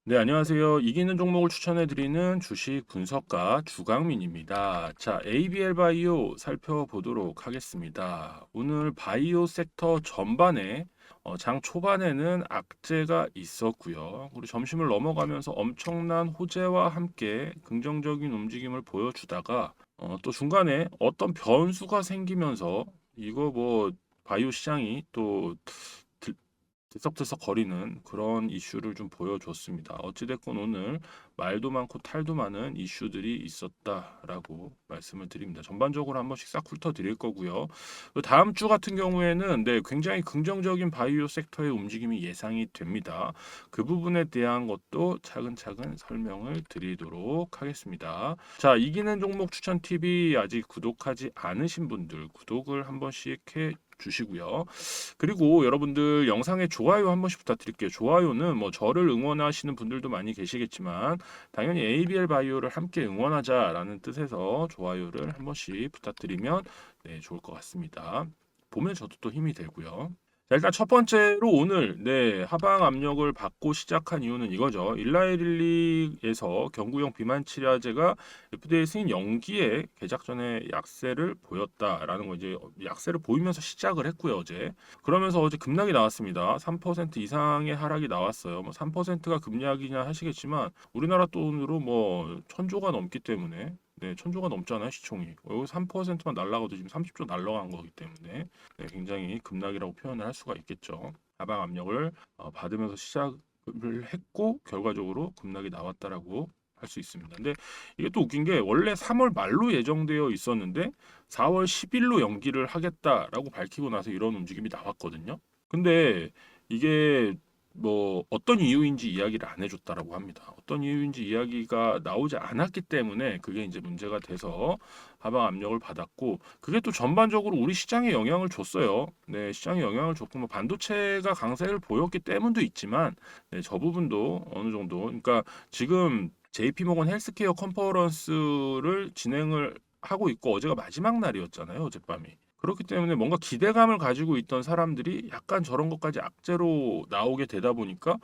네, 안녕하세요. 이기는 종목을 추천해드리는 주식 분석가 주강민입니다. 자, ABL 바이오 살펴보도록 하겠습니다. 오늘 바이오 섹터 전반에 장 초반에는 악재가 있었고요. 그리고 점심을 넘어가면서 엄청난 호재와 함께 긍정적인 움직임을 보여주다가 또 중간에 어떤 변수가 생기면서 이거 뭐 바이오 시장이 또 들썩들썩 거리는 그런 이슈를 좀 보여줬습니다. 어찌됐건 오늘 말도 많고 탈도 많은 이슈들이 있었다라고 말씀을 드립니다. 전반적으로 한 번씩 싹 훑어드릴 거고요. 그 다음 주 같은 경우에는 굉장히 긍정적인 바이오 섹터의 움직임이 예상이 됩니다. 그 부분에 대한 것도 차근차근 설명을 드리도록 하겠습니다. 자, 이기는 종목 추천 TV 아직 구독하지 않으신 분들 구독을 한 번씩 해 주시고요. 그리고 여러분들 영상에 좋아요 한 번씩 부탁드릴게요. 좋아요는 뭐 저를 응원하시는 분들도 많이 계시겠지만 당연히 ABL 바이오를 함께 응원하자라는 뜻에서 좋아요를 한 번씩 부탁드리면 좋을 것 같습니다. 보면 저도 또 힘이 되고요. 자, 일단 첫 번째로 오늘 하방 압력을 받고 시작한 이유는 이거죠. 일라이릴리에서 경구용 비만 치료제가 FDA 승인 연기에 개작 전에 약세를 보였다라는 거 이제 약세를 보이면서 시작을 했고요, 어제. 그러면서 어제 급락이 나왔습니다. 3% 이상의 하락이 나왔어요. 뭐 3%가 급락이냐 하시겠지만 우리나라 돈으로 뭐 1,000조가 넘기 때문에 1,000조가 넘잖아요, 시총이. 여기 3%만 날라가도 지금 30조 날라간 거기 때문에 굉장히 급락이라고 표현을 할 수가 있겠죠. 하방 압력을 받으면서 시작을 했고 결과적으로 급락이 나왔다라고 할 수 있습니다. 근데 이게 또 웃긴 게 원래 3월 말로 예정되어 있었는데 4월 10일로 연기를 하겠다라고 밝히고 나서 이런 움직임이 나왔거든요. 근데 이게 뭐 어떤 이유인지 이야기를 안 해줬다라고 합니다. 어떤 이유인지 이야기가 나오지 않았기 때문에 그게 이제 문제가 돼서 하방 압력을 받았고 그게 또 전반적으로 우리 시장에 영향을 줬어요. 네, 시장에 영향을 줬고 뭐 반도체가 강세를 보였기 때문도 있지만 저 부분도 어느 정도 그러니까 지금 JP모건 헬스케어 컨퍼런스를 진행을 하고 있고 어제가 마지막 날이었잖아요, 어젯밤이. 그렇기 때문에 뭔가 기대감을 가지고 있던 사람들이 약간 저런 것까지 악재로 나오게 되다 보니까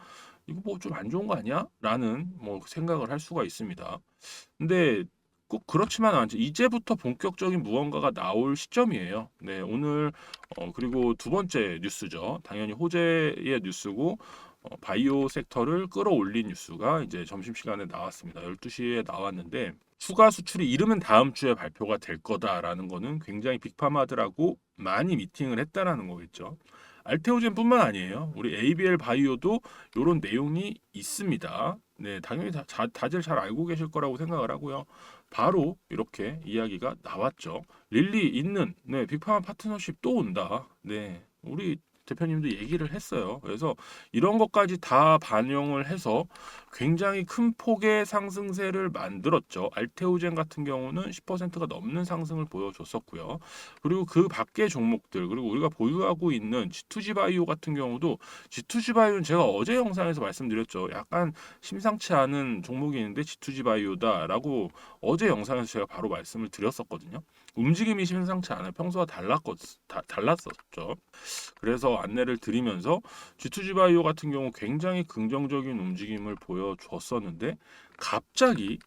이거 뭐 좀 안 좋은 거 아니야? 라는 뭐 생각을 할 수가 있습니다. 근데 꼭 그렇지만 않죠. 이제부터 본격적인 무언가가 나올 시점이에요. 네, 오늘 그리고 두 번째 뉴스죠. 당연히 호재의 뉴스고 바이오 섹터를 끌어올린 뉴스가 이제 점심시간에 나왔습니다. 12시에 나왔는데 추가 수출이 이르면 다음 주에 발표가 될 거다라는 거는 굉장히 빅파마들하고 많이 미팅을 했다라는 거겠죠. 알테오젠뿐만 아니에요. 우리 ABL 바이오도 이런 내용이 있습니다. 네, 당연히 다들 잘 알고 계실 거라고 생각을 하고요. 바로 이렇게 이야기가 나왔죠. 릴리 있는 빅파마 파트너십 또 온다. 네, 우리 대표님도 얘기를 했어요. 그래서 이런 것까지 다 반영을 해서 굉장히 큰 폭의 상승세를 만들었죠. 알테오젠 같은 경우는 10%가 넘는 상승을 보여줬었고요. 그리고 그 밖의 종목들 그리고 우리가 보유하고 있는 G2G 바이오 같은 경우도 G2G 바이오는 제가 어제 영상에서 말씀드렸죠. 약간 심상치 않은 종목이 있는데 G2G 바이오다라고 어제 영상에서 제가 바로 말씀을 드렸었거든요. 움직임이 심상치 않아요. 평소와 달랐었죠. 그래서 안내를 드리면서 G2G 바이오 같은 경우 굉장히 긍정적인 움직임을 보여줬었는데 갑자기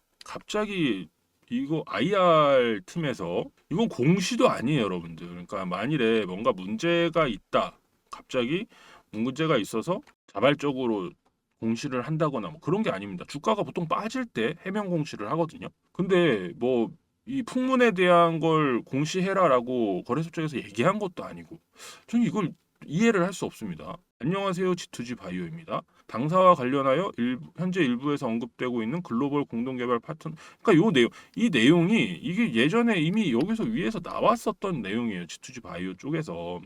이거 IR 팀에서 이건 공시도 아니에요, 여러분들. 그러니까 만일에 뭔가 문제가 있다. 갑자기 문제가 있어서 자발적으로 공시를 한다거나 뭐 그런 게 아닙니다. 주가가 보통 빠질 때 해명 공시를 하거든요. 근데 뭐 이 풍문에 대한 걸 공시해라라고 거래소 쪽에서 얘기한 것도 아니고 저는 이걸 이해를 할 수 없습니다. 안녕하세요, G2G 바이오입니다. 당사와 관련하여 현재 일부에서 언급되고 있는 글로벌 공동개발 파트너. 그러니까 이 내용이 이게 예전에 이미 여기서 위에서 나왔었던 내용이에요. G2G 바이오 쪽에서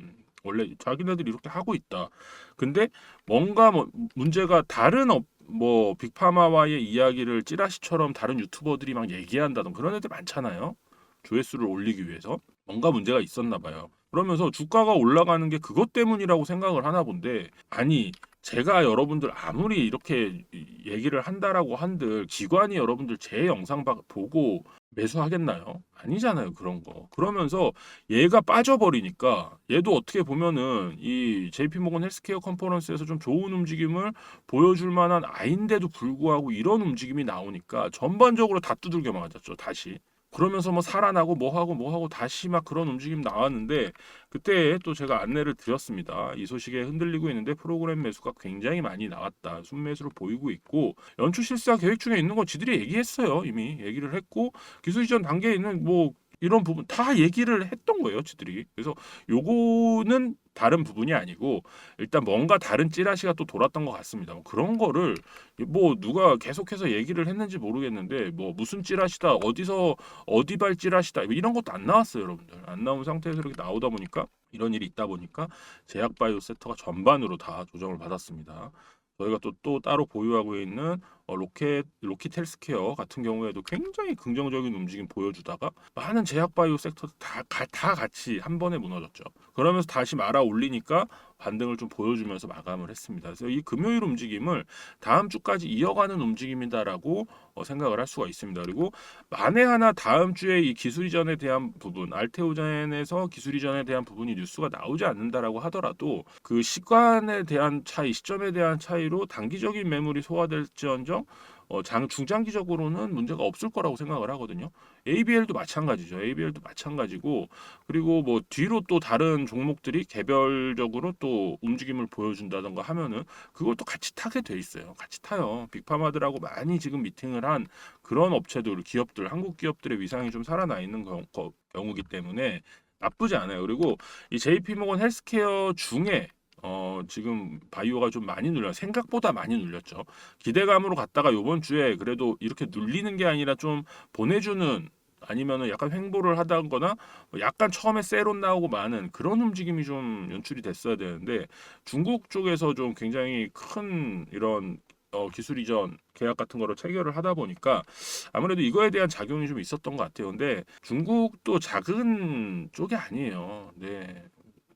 원래 자기네들이 이렇게 하고 있다. 근데 뭔가 뭐 문제가 다른 뭐 빅파마와의 이야기를 찌라시처럼 다른 유튜버들이 막 얘기한다던 그런 애들 많잖아요. 조회수를 올리기 위해서 뭔가 문제가 있었나 봐요. 그러면서 주가가 올라가는 게 그것 때문이라고 생각을 하나 본데 아니 제가 여러분들 아무리 이렇게 얘기를 한다라고 한들 기관이 여러분들 제 영상 보고 매수하겠나요? 아니잖아요, 그런 거. 그러면서 얘가 빠져버리니까 얘도 어떻게 보면은 이 JP모건 헬스케어 컨퍼런스에서 좀 좋은 움직임을 보여줄 만한 아인데도 불구하고 이런 움직임이 나오니까 전반적으로 다 두들겨 맞았죠, 다시. 그러면서 뭐 살아나고 뭐 하고 다시 막 그런 움직임 나왔는데 그때 또 제가 안내를 드렸습니다. 이 소식에 흔들리고 있는데 프로그램 매수가 굉장히 많이 나왔다. 순매수를 보이고 있고 연초 실사 계획 중에 있는 거 지들이 얘기했어요. 이미 얘기를 했고 기술 이전 단계에 있는 뭐 이런 부분 다 얘기를 했던 거예요, 지들이. 그래서 요거는 다른 부분이 아니고 일단 뭔가 다른 찌라시가 또 돌았던 것 같습니다. 뭐 그런 거를 뭐 누가 계속해서 얘기를 했는지 모르겠는데 뭐 무슨 찌라시다 어디서 어디 발찌라시다 이런 것도 안 나왔어요, 여러분들. 안 나온 상태에서 이렇게 나오다 보니까 이런 일이 있다 보니까 제약바이오 섹터가 전반으로 다 조정을 받았습니다. 저희가 또 따로 보유하고 있는 로킷 헬스케어 같은 경우에도 굉장히 긍정적인 움직임 보여주다가 많은 제약바이오 섹터 다 같이 한 번에 무너졌죠. 그러면서 다시 말아 올리니까 반등을 좀 보여주면서 마감을 했습니다. 그래서 이 금요일 움직임을 다음 주까지 이어가는 움직임이다라고 생각을 할 수가 있습니다. 그리고 만에 하나 다음 주에 이 기술 이전에 대한 부분, 알테오젠에서 기술 이전에 대한 부분이 뉴스가 나오지 않는다라고 하더라도 그 시간에 대한 차이, 시점에 대한 차이로 단기적인 매물이 소화될지언정 중장기적으로는 문제가 없을 거라고 생각을 하거든요. ABL도 마찬가지죠. ABL도 마찬가지고 그리고 뭐 뒤로 또 다른 종목들이 개별적으로 또 움직임을 보여준다던가 하면은 그걸 또 같이 타게 돼 있어요. 같이 타요. 빅파마들하고 많이 지금 미팅을 한 그런 업체들, 기업들, 한국 기업들의 위상이 좀 살아나 있는 경우기 때문에 나쁘지 않아요. 그리고 이 JP모건 헬스케어 중에 지금 바이오가 좀 많이 눌려 생각보다 많이 눌렸죠. 기대감으로 갔다가 요번 주에 그래도 이렇게 눌리는 게 아니라 좀 보내주는 아니면은 약간 횡보를 하다거나 약간 처음에 세론 나오고 많은 그런 움직임이 좀 연출이 됐어야 되는데 중국 쪽에서 좀 굉장히 큰 이런 기술 이전 계약 같은 거를 체결을 하다 보니까 아무래도 이거에 대한 작용이 좀 있었던 것 같아요. 근데 중국도 작은 쪽이 아니에요. 네.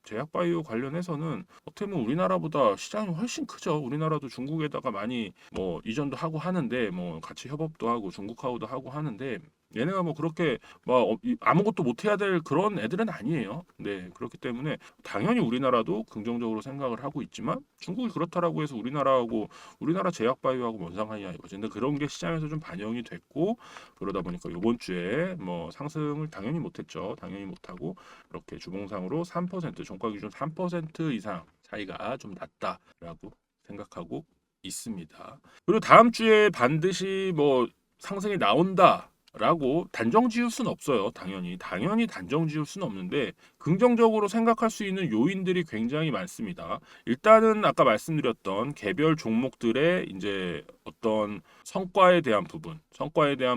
제약바이오 관련해서는 어떻게 보면 우리나라보다 시장이 훨씬 크죠. 우리나라도 중국에다가 많이 뭐 이전도 하고 하는데 뭐 같이 협업도 하고 중국하고도 하고 하는데 얘네가 뭐 그렇게 뭐 아무것도 못 해야 될 그런 애들은 아니에요. 네, 그렇기 때문에 당연히 우리나라도 긍정적으로 생각을 하고 있지만 중국이 그렇다라고 해서 우리나라 제약바이오하고 뭔 상관이야 이거지. 근데 그런 게 시장에서 좀 반영이 됐고 그러다 보니까 이번 주에 뭐 상승을 당연히 못했죠. 당연히 못하고 이렇게 주봉상으로 3% 종가 기준 3% 이상 차이가 좀 났다라고 생각하고 있습니다. 그리고 다음 주에 반드시 뭐 상승이 나온다라고 단정 지을 수는 없어요. 당연히 단정 지을 수는 없는데 긍정적으로 생각할 수 있는 요인들이 굉장히 많습니다. 일단은 아까 말씀드렸던 개별 종목들의 이제 어떤 성과에 대한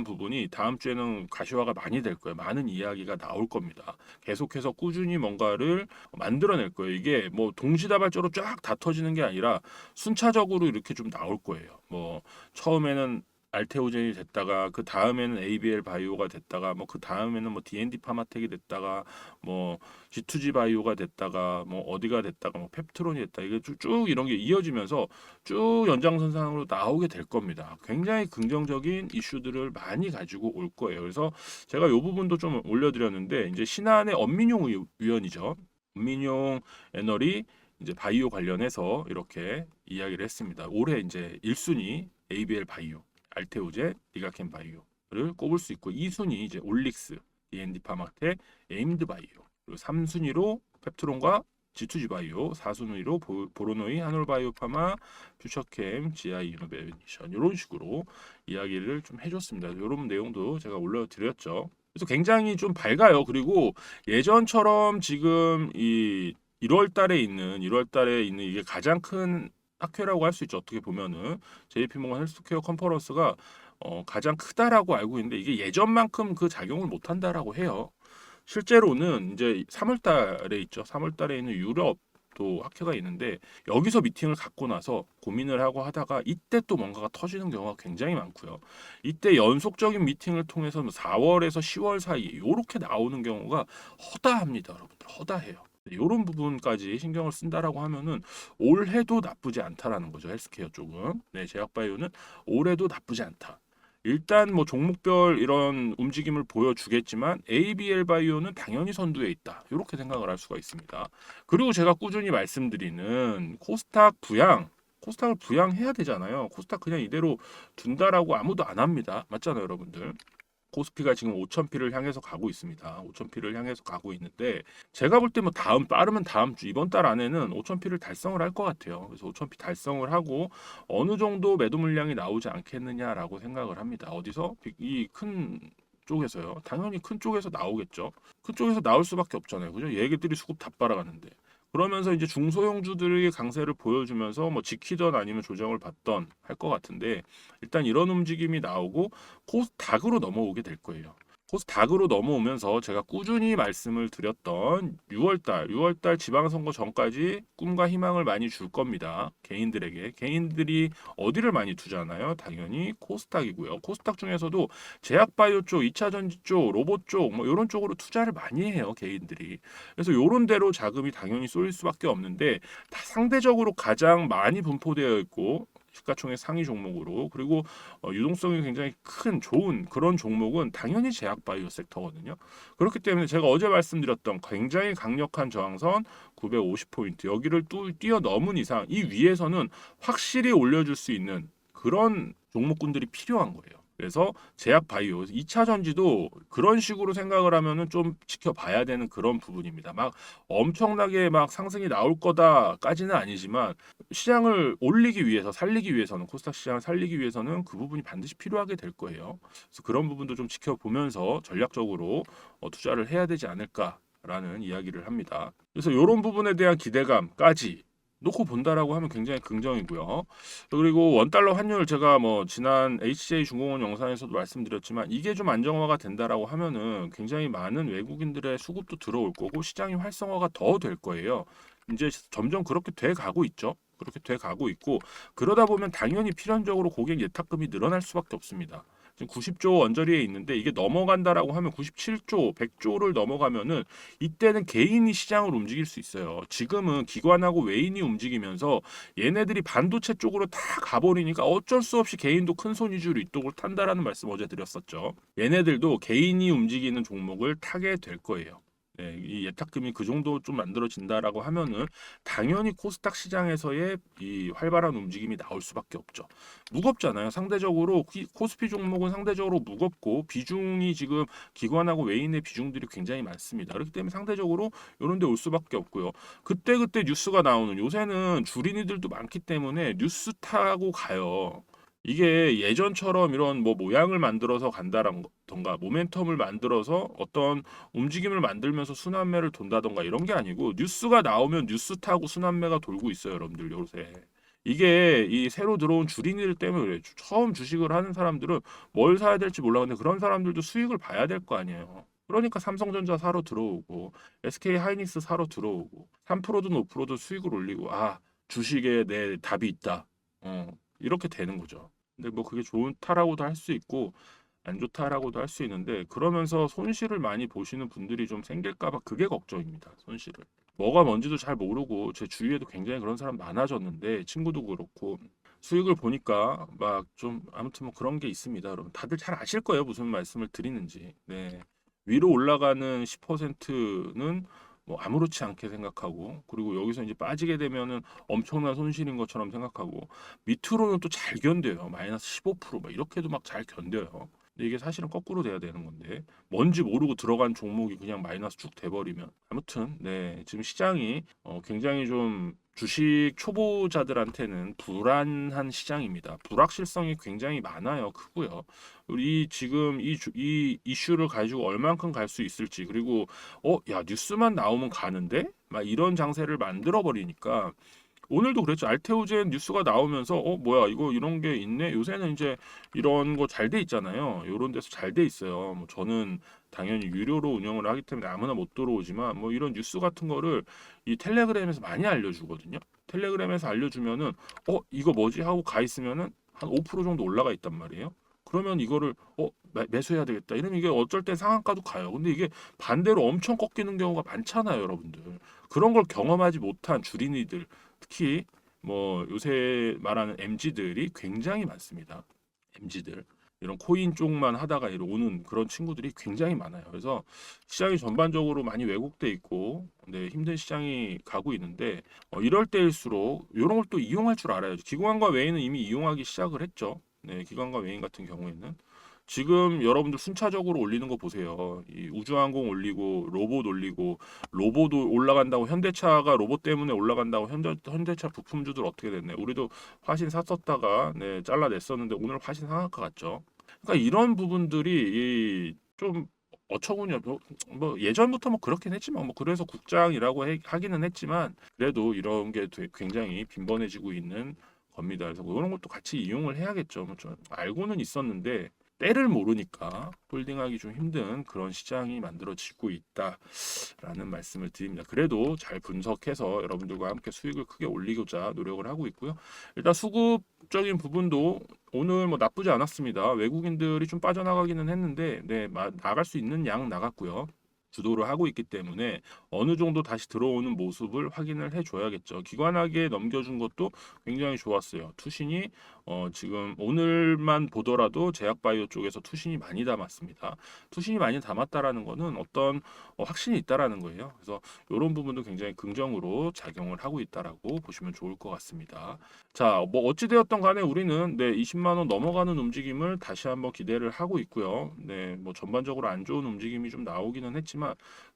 부분이 다음 주에는 가시화가 많이 될 거예요. 많은 이야기가 나올 겁니다. 계속해서 꾸준히 뭔가를 만들어낼 거예요. 이게 뭐 동시다발적으로 쫙 다 터지는 게 아니라 순차적으로 이렇게 좀 나올 거예요. 뭐 처음에는 알테오젠이 됐다가 그 다음에는 ABL 바이오가 됐다가 뭐 그 다음에는 뭐 D&D 파마텍이 됐다가 뭐 G2G 바이오가 됐다가 뭐 어디가 됐다가 뭐 펩트론이 됐다 이게 쭉 이런 게 이어지면서 쭉 연장선상으로 나오게 될 겁니다. 굉장히 긍정적인 이슈들을 많이 가지고 올 거예요. 그래서 제가 이 부분도 좀 올려드렸는데 이제 신한의 엄민용 위원이죠. 엄민용 애널이 이제 바이오 관련해서 이렇게 이야기를 했습니다. 올해 이제 1순위 ABL 바이오, 알테오제, 리가켄 바이오를 꼽을 수 있고 2순위 이제 올릭스, D&D 파마텍, 에임드 바이오 그리고 3순위로 펩트론과 G2G 바이오, 4순위로 보로노이, 한올바이오 파마, 퓨처캠, GI 이노베이션 이런 식으로 이야기를 좀 해줬습니다. 이런 내용도 제가 올려드렸죠. 그래서 굉장히 좀 밝아요. 그리고 예전처럼 지금 이 1월 달에 있는 이게 가장 큰 학회라고 할 수 있죠. 어떻게 보면은 JP모건 헬스케어 컨퍼런스가 가장 크다라고 알고 있는데 이게 예전만큼 그 작용을 못 한다라고 해요. 실제로는 이제 3월 달에 있죠. 3월 달에 있는 유럽도 학회가 있는데 여기서 미팅을 갖고 나서 고민을 하고 하다가 이때 또 뭔가가 터지는 경우가 굉장히 많고요. 이때 연속적인 미팅을 통해서 4월에서 10월 사이 이렇게 나오는 경우가 허다합니다, 여러분들. 허다해요. 이런 부분까지 신경을 쓴다라고 하면은 올해도 나쁘지 않다라는 거죠. 헬스케어 쪽은. 네, 제약바이오는 올해도 나쁘지 않다. 일단 뭐 종목별 이런 움직임을 보여주겠지만 ABL 바이오는 당연히 선두에 있다. 이렇게 생각을 할 수가 있습니다. 그리고 제가 꾸준히 말씀드리는 코스닥 부양, 코스닥을 부양해야 되잖아요. 코스닥 그냥 이대로 둔다라고 아무도 안 합니다. 맞잖아요, 여러분들. 코스피가 지금 5,000피를 향해서 가고 있습니다. 5,000피를 향해서 가고 있는데 제가 볼 때 뭐 빠르면 다음 주 이번 달 안에는 5,000피를 달성을 할 것 같아요. 그래서 5,000피 달성을 하고 어느 정도 매도 물량이 나오지 않겠느냐라고 생각을 합니다. 어디서? 이 큰 쪽에서요. 당연히 큰 쪽에서 나오겠죠. 큰 쪽에서 나올 수밖에 없잖아요. 그죠? 얘기들이 수급 다 빨아가는데. 그러면서 이제 중소형주들의 강세를 보여주면서 뭐 지키던 아니면 조정을 받던 할 것 같은데 일단 이런 움직임이 나오고 코스닥으로 넘어오게 될 거예요. 코스닥으로 넘어오면서 제가 꾸준히 말씀을 드렸던 6월달 지방선거 전까지 꿈과 희망을 많이 줄 겁니다. 개인들에게. 개인들이 어디를 많이 투자하나요? 당연히 코스닥이고요. 코스닥 중에서도 제약바이오 쪽, 2차 전지 쪽, 로봇 쪽, 뭐 이런 쪽으로 투자를 많이 해요. 개인들이. 그래서 요런 대로 자금이 당연히 쏠릴 수밖에 없는데 상대적으로 가장 많이 분포되어 있고 시가총액 상위 종목으로 그리고 유동성이 굉장히 큰 좋은 그런 종목은 당연히 제약바이오 섹터거든요. 그렇기 때문에 제가 어제 말씀드렸던 굉장히 강력한 저항선 950포인트 여기를 뛰어넘은 이상 이 위에서는 확실히 올려줄 수 있는 그런 종목군들이 필요한 거예요. 그래서 제약 바이오 2차 전지도 그런 식으로 생각을 하면은 좀 지켜봐야 되는 그런 부분입니다. 막 엄청나게 막 상승이 나올 거다까지는 아니지만 시장을 올리기 위해서 살리기 위해서는 코스닥 시장을 살리기 위해서는 그 부분이 반드시 필요하게 될 거예요. 그래서 그런 부분도 좀 지켜보면서 전략적으로 투자를 해야 되지 않을까라는 이야기를 합니다. 그래서 이런 부분에 대한 기대감까지 놓고 본다라고 하면 굉장히 긍정이고요. 그리고 원달러 환율 제가 뭐 지난 HJ 중공업 영상에서도 말씀드렸지만 이게 좀 안정화가 된다라고 하면은 굉장히 많은 외국인들의 수급도 들어올 거고 시장이 활성화가 더 될 거예요. 이제 점점 그렇게 돼 가고 있죠. 그렇게 돼 가고 있고 그러다 보면 당연히 필연적으로 고객 예탁금이 늘어날 수밖에 없습니다. 지금 90조 언저리에 있는데 이게 넘어간다라고 하면 97조, 100조를 넘어가면은 이때는 개인이 시장을 움직일 수 있어요. 지금은 기관하고 외인이 움직이면서 얘네들이 반도체 쪽으로 다 가버리니까 어쩔 수 없이 개인도 큰 손 위주로 이쪽을 탄다라는 말씀 어제 드렸었죠. 얘네들도 개인이 움직이는 종목을 타게 될 거예요. 네, 이 예탁금이 그 정도 좀 만들어진다라고 하면은 당연히 코스닥 시장에서의 이 활발한 움직임이 나올 수밖에 없죠. 무겁잖아요. 상대적으로 코스피 종목은 상대적으로 무겁고 비중이 지금 기관하고 외인의 비중들이 굉장히 많습니다. 그렇기 때문에 상대적으로 이런 데 올 수밖에 없고요. 그때그때 뉴스가 나오는 요새는 주린이들도 많기 때문에 뉴스 타고 가요. 이게 예전처럼 이런 뭐 모양을 만들어서 간다던가 모멘텀을 만들어서 어떤 움직임을 만들면서 순환매를 돈다던가 이런 게 아니고 뉴스가 나오면 뉴스 타고 순환매가 돌고 있어요, 여러분들 요새. 이게 이 새로 들어온 주린이들 때문에 그래요. 처음 주식을 하는 사람들은 뭘 사야 될지 몰라는데 그런 사람들도 수익을 봐야 될 거 아니에요. 그러니까 삼성전자 사러 들어오고 SK 하이닉스 사러 들어오고 3%든 5%든 수익을 올리고 아 주식에 내 답이 있다. 이렇게 되는 거죠. 근데 뭐 그게 좋다라고도 할 수 있고 안 좋다라고도 할 수 있는데 그러면서 손실을 많이 보시는 분들이 좀 생길까 봐 그게 걱정입니다. 손실을. 뭐가 뭔지도 잘 모르고 제 주위에도 굉장히 그런 사람 많아졌는데 친구도 그렇고 수익을 보니까 막 좀 아무튼 뭐 그런 게 있습니다. 여러분 다들 잘 아실 거예요. 무슨 말씀을 드리는지. 네. 위로 올라가는 10%는 뭐 아무렇지 않게 생각하고 그리고 여기서 이제 빠지게 되면은 엄청난 손실인 것처럼 생각하고 밑으로는 또 잘 견뎌요. 마이너스 15%막 이렇게도 막 잘 견뎌요. 근데 이게 사실은 거꾸로 돼야 되는 건데 뭔지 모르고 들어간 종목이 그냥 마이너스 쭉 돼버리면 아무튼 네 지금 시장이 굉장히 좀 주식 초보자들한테는 불안한 시장입니다. 불확실성이 굉장히 많아요. 크고요. 우리 지금 이 이슈를 가지고 얼만큼 갈 수 있을지 그리고 야 뉴스만 나오면 가는데 막 이런 장세를 만들어 버리니까 오늘도 그랬죠. 알테오젠 뉴스가 나오면서 뭐야 이거 이런 게 있네. 요새는 이제 이런 거 잘 돼 있잖아요. 이런 데서 잘 돼 있어요. 뭐 저는 당연히 유료로 운영을 하기 때문에 아무나 못 들어오지만 뭐 이런 뉴스 같은 거를 이 텔레그램에서 많이 알려주거든요. 텔레그램에서 알려주면은 이거 뭐지 하고 가 있으면은 한 5% 정도 올라가 있단 말이에요. 그러면 이거를 매수해야 되겠다. 이러면 이게 어쩔 땐 상한가도 가요. 근데 이게 반대로 엄청 꺾이는 경우가 많잖아요, 여러분들. 그런 걸 경험하지 못한 주린이들 특히 뭐 요새 말하는 MZ들이 굉장히 많습니다. MZ들. 이런 코인 쪽만 하다가 오는 그런 친구들이 굉장히 많아요. 그래서 시장이 전반적으로 많이 왜곡돼 있고 네, 힘든 시장이 가고 있는데 이럴 때일수록 이런 걸 또 이용할 줄 알아야죠. 기관과 외인은 이미 이용하기 시작을 했죠. 네, 기관과 외인 같은 경우에는 지금 여러분들 순차적으로 올리는 거 보세요. 이 우주항공 올리고 로봇 올리고 로봇 올라간다고 현대차가 로봇 때문에 올라간다고 현대차 부품주들 어떻게 됐네. 우리도 화신 샀었다가 네, 잘라냈었는데 오늘 화신 상한가 같죠. 그러니까 이런 부분들이 좀 어처구니 뭐 예전부터 뭐 그렇긴 했지만 뭐 그래서 국장이라고 하기는 했지만 그래도 이런 게 굉장히 빈번해지고 있는 겁니다. 그래서 이런 것도 같이 이용을 해야겠죠. 뭐좀 알고는 있었는데 때를 모르니까 홀딩하기 좀 힘든 그런 시장이 만들어지고 있다라는 말씀을 드립니다. 그래도 잘 분석해서 여러분들과 함께 수익을 크게 올리고자 노력을 하고 있고요. 일단 수급적인 부분도 오늘 뭐 나쁘지 않았습니다. 외국인들이 좀 빠져나가기는 했는데 네, 나갈 수 있는 양 나갔고요. 주도를 하고 있기 때문에 어느 정도 다시 들어오는 모습을 확인을 해줘야겠죠. 기관하게 넘겨준 것도 굉장히 좋았어요. 투신이 지금 오늘만 보더라도 제약바이오 쪽에서 투신이 많이 담았습니다. 투신이 많이 담았다라는 거는 어떤 확신이 있다라는 거예요. 그래서 이런 부분도 굉장히 긍정으로 작용을 하고 있다라고 보시면 좋을 것 같습니다. 자, 뭐 어찌 되었던 간에 우리는 네, 20만 원 넘어가는 움직임을 다시 한번 기대를 하고 있고요. 네, 뭐 전반적으로 안 좋은 움직임이 좀 나오기는 했지만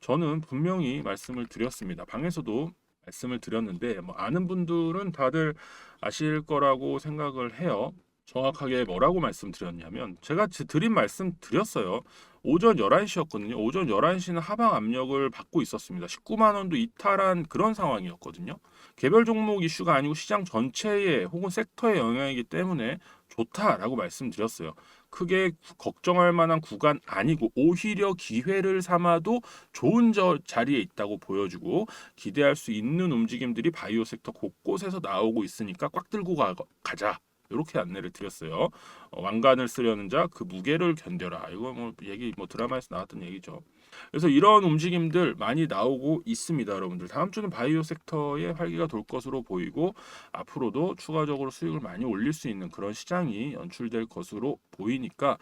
저는 분명히 말씀을 드렸습니다. 방에서도 말씀을 드렸는데 뭐 아는 분들은 다들 아실 거라고 생각을 해요. 정확하게 뭐라고 말씀드렸냐면 제가 드린 말씀 드렸어요. 오전 11시였거든요. 오전 11시는 하방 압력을 받고 있었습니다. 19만 원도 이탈한 그런 상황이었거든요. 개별 종목 이슈가 아니고 시장 전체에 혹은 섹터의 영향이기 때문에 좋다라고 말씀드렸어요. 크게 걱정할 만한 구간 아니고 오히려 기회를 삼아도 좋은 자리에 있다고 보여주고 기대할 수 있는 움직임들이 바이오 섹터 곳곳에서 나오고 있으니까 꽉 들고 가자. 이렇게 안내를 드렸어요. 왕관을 쓰려는 자 그 무게를 견뎌라. 이거 뭐 얘기 뭐 드라마에서 나왔던 얘기죠. 그래서 이런 움직임들 많이 나오고 있습니다, 여러분들. 다음 주는 바이오 섹터의 활기가 돌 것으로 보이고 앞으로도 추가적으로 수익을 많이 올릴 수 있는 그런 시장이 연출될 것으로 보이니까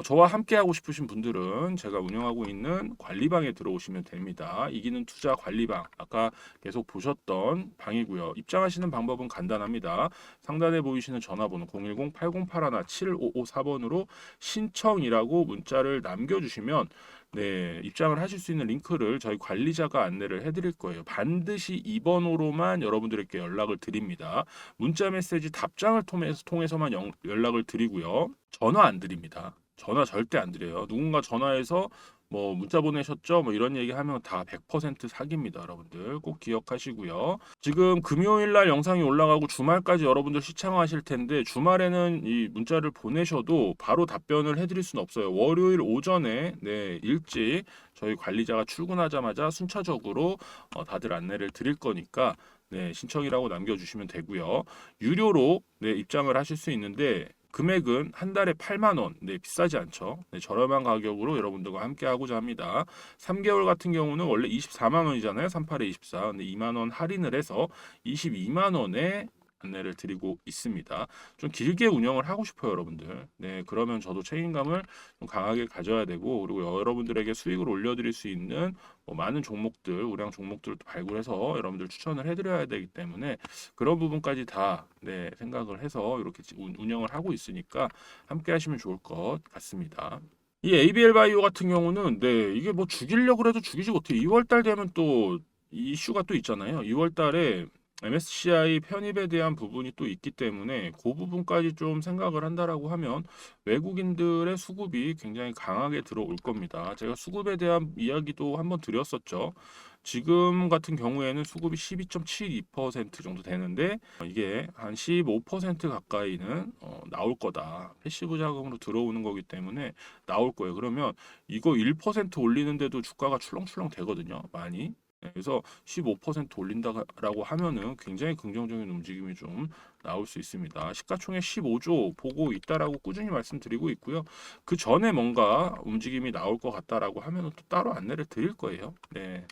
저와 함께 하고 싶으신 분들은 제가 운영하고 있는 관리방에 들어오시면 됩니다. 이기는 투자 관리방 아까 계속 보셨던 방이고요. 입장하시는 방법은 간단합니다. 상단에 보이시는 전화번호 010-8081-7554번으로 신청이라고 문자를 남겨주시면 네, 입장을 하실 수 있는 링크를 저희 관리자가 안내를 해드릴 거예요. 반드시 이 번호로만 여러분들에게 연락을 드립니다. 문자 메시지 답장을 통해서만 연락을 드리고요. 전화 안 드립니다. 전화 절대 안 드려요. 누군가 전화해서 뭐 문자 보내셨죠? 뭐 이런 얘기 하면 다 100% 사기입니다, 여러분들. 꼭 기억하시고요. 지금 금요일 날 영상이 올라가고 주말까지 여러분들 시청하실 텐데 주말에는 이 문자를 보내셔도 바로 답변을 해드릴 수는 없어요. 월요일 오전에 네, 일찍 저희 관리자가 출근하자마자 순차적으로 다들 안내를 드릴 거니까 네, 신청이라고 남겨주시면 되고요. 유료로 네, 입장을 하실 수 있는데 금액은 한 달에 8만 원. 네, 비싸지 않죠. 네, 저렴한 가격으로 여러분들과 함께 하고자 합니다. 3개월 같은 경우는 원래 24만 원이잖아요. 38에 24. 근데 2만 원 할인을 해서 22만 원에 안내를 드리고 있습니다. 좀 길게 운영을 하고 싶어요, 여러분들. 네, 그러면 저도 책임감을 좀 강하게 가져야 되고 그리고 여러분들에게 수익을 올려드릴 수 있는 뭐 많은 종목들, 우량 종목들을 발굴해서 여러분들 추천을 해드려야 되기 때문에 그런 부분까지 다 네, 생각을 해서 이렇게 운영을 하고 있으니까 함께 하시면 좋을 것 같습니다. 이 ABL 바이오 같은 경우는 네, 이게 뭐 죽이려고 해도 죽이지 못해. 2월 달 되면 또 이슈가 또 있잖아요. 2월 달에 MSCI 편입에 대한 부분이 또 있기 때문에 그 부분까지 좀 생각을 한다라고 하면 외국인들의 수급이 굉장히 강하게 들어올 겁니다. 제가 수급에 대한 이야기도 한번 드렸었죠. 지금 같은 경우에는 수급이 12.72% 정도 되는데 이게 한 15% 가까이는 나올 거다. 패시브 자금으로 들어오는 거기 때문에 나올 거예요. 그러면 이거 1% 올리는데도 주가가 출렁출렁 되거든요. 많이. 네, 그래서 15% 올린다라고 하면은 굉장히 긍정적인 움직임이 좀 나올 수 있습니다. 시가총액 15조 보고 있다라고 꾸준히 말씀드리고 있고요. 그 전에 뭔가 움직임이 나올 것 같다라고 하면은 또 따로 안내를 드릴 거예요. 네.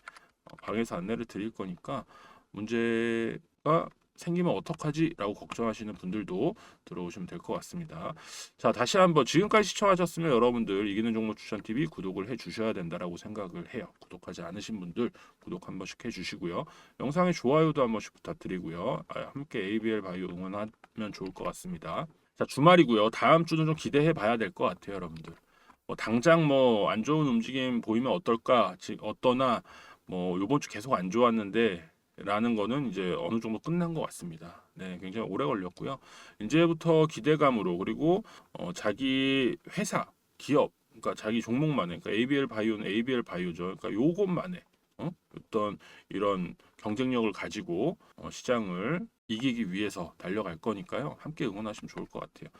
방에서 안내를 드릴 거니까 문제가 생기면 어떡하지? 라고 걱정하시는 분들도 들어오시면 될 것 같습니다. 자, 다시 한번 지금까지 시청하셨으면 여러분들 이기는 종목 추천 TV 구독을 해 주셔야 된다라고 생각을 해요. 구독하지 않으신 분들 구독 한 번씩 해 주시고요. 영상에 좋아요도 한 번씩 부탁드리고요. 함께 ABL 바이오 응원하면 좋을 것 같습니다. 자, 주말이고요. 다음 주는 좀 기대해 봐야 될 것 같아요, 여러분들. 뭐 당장 뭐 안 좋은 움직임 보이면 어떨까? 어떠나 뭐 요번 주 계속 안 좋았는데 라는 거는 이제 어느 정도 끝난 것 같습니다. 네, 굉장히 오래 걸렸고요. 이제부터 기대감으로 그리고 자기 회사, 기업, 그러니까 자기 종목만의, 그러니까 ABL 바이오는 ABL 바이오죠. 그러니까 요것만의 어떤 이런 경쟁력을 가지고 시장을 이기기 위해서 달려갈 거니까요. 함께 응원하시면 좋을 것 같아요.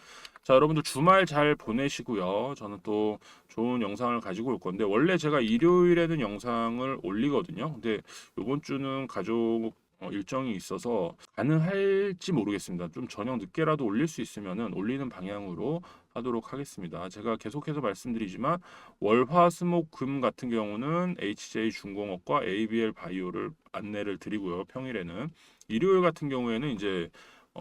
자, 여러분들 주말 잘 보내시고요. 저는 또 좋은 영상을 가지고 올 건데 원래 제가 일요일에는 영상을 올리거든요. 근데 이번 주는 가족 일정이 있어서 가능할지 모르겠습니다. 좀 저녁 늦게라도 올릴 수 있으면은 올리는 방향으로 하도록 하겠습니다. 제가 계속해서 말씀드리지만 월화수목금 같은 경우는 HJ 중공업과 ABL 바이오를 안내를 드리고요. 평일에는 일요일 같은 경우에는 이제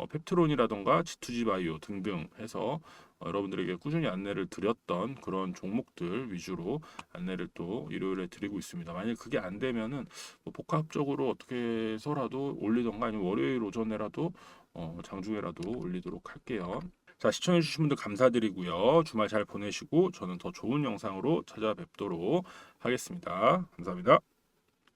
펩트론이라던가 G2G 바이오 등등 해서 여러분들에게 꾸준히 안내를 드렸던 그런 종목들 위주로 안내를 또 일요일에 드리고 있습니다. 만약 그게 안 되면은 뭐 복합적으로 어떻게 해서라도 올리던가 아니면 월요일 오전에라도 장중에라도 올리도록 할게요. 자, 시청해주신 분들 감사드리고요. 주말 잘 보내시고 저는 더 좋은 영상으로 찾아뵙도록 하겠습니다. 감사합니다.